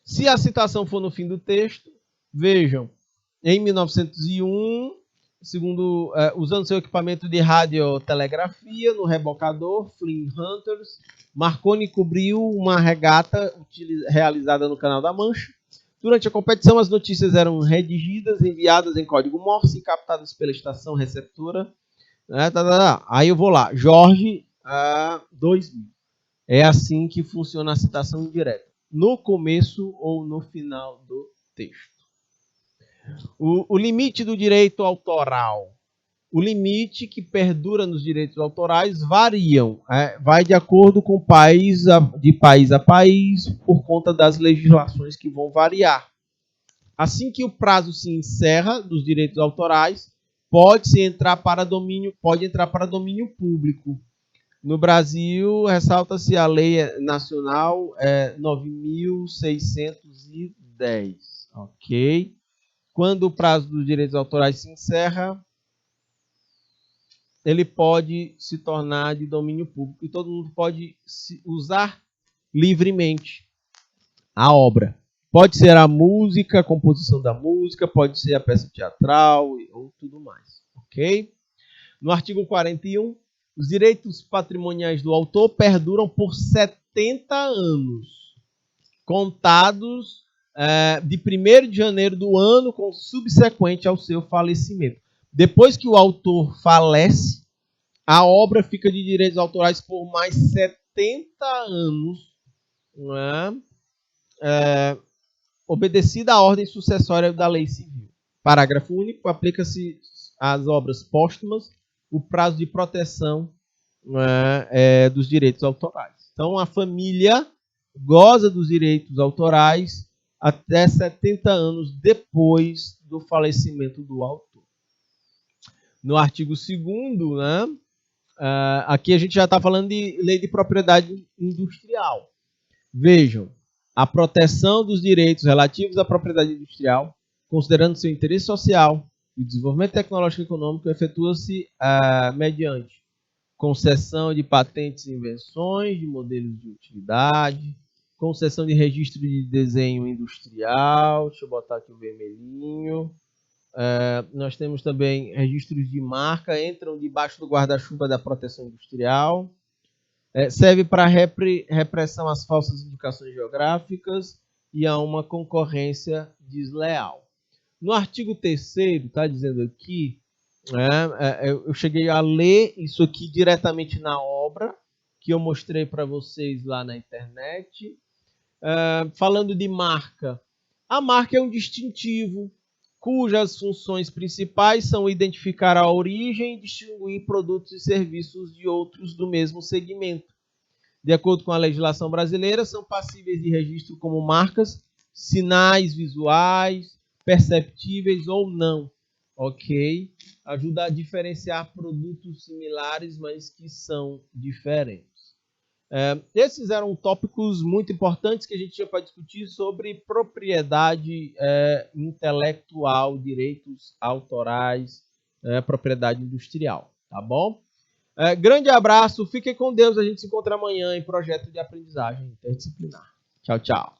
Se a citação for no fim do texto, vejam, em 1901, usando seu equipamento de radiotelegrafia no rebocador Flynn Hunters, Marconi cobriu uma regata realizada no Canal da Mancha. Durante a competição, as notícias eram redigidas, enviadas em código Morse e captadas pela estação receptora. Aí eu vou lá, Jorge 2000. É assim que funciona a citação indireta, no começo ou no final do texto. O limite do direito autoral. O limite que perdura nos direitos autorais variam, vai de acordo com de país a país, por conta das legislações que vão variar. Assim que o prazo se encerra dos direitos autorais, pode entrar para domínio público. No Brasil, ressalta-se a lei nacional 9.610, ok? Quando o prazo dos direitos autorais se encerra, ele pode se tornar de domínio público e todo mundo pode usar livremente a obra. Pode ser a música, a composição da música, pode ser a peça teatral ou tudo mais, ok? No artigo 41, os direitos patrimoniais do autor perduram por 70 anos, contados de 1º de janeiro do ano subsequente ao seu falecimento. Depois que o autor falece, a obra fica de direitos autorais por mais 70 anos, obedecida a ordem sucessória da lei civil. Parágrafo único, aplica-se às obras póstumas o prazo de proteção dos direitos autorais. Então, a família goza dos direitos autorais até 70 anos depois do falecimento do autor. No artigo 2º, aqui a gente já está falando de lei de propriedade industrial. Vejam, a proteção dos direitos relativos à propriedade industrial, considerando seu interesse social e desenvolvimento tecnológico e econômico, efetua-se mediante concessão de patentes e invenções, de modelos de utilidade, concessão de registro de desenho industrial, deixa eu botar aqui o vermelhinho. Nós temos também registros de marca, entram debaixo do guarda-chuva da proteção industrial. Serve para repressão às falsas indicações geográficas e a uma concorrência desleal. No artigo 3º, está dizendo aqui, eu cheguei a ler isso aqui diretamente na obra, que eu mostrei para vocês lá na internet, falando de marca. A marca é um distintivo, cujas funções principais são identificar a origem e distinguir produtos e serviços de outros do mesmo segmento. De acordo com a legislação brasileira, são passíveis de registro como marcas, sinais visuais, perceptíveis ou não, ok? Ajuda a diferenciar produtos similares, mas que são diferentes. Esses eram tópicos muito importantes que a gente tinha para discutir sobre propriedade intelectual, direitos autorais, propriedade industrial, tá bom? Grande abraço, fiquem com Deus, a gente se encontra amanhã em projeto de aprendizagem interdisciplinar. Tchau, tchau.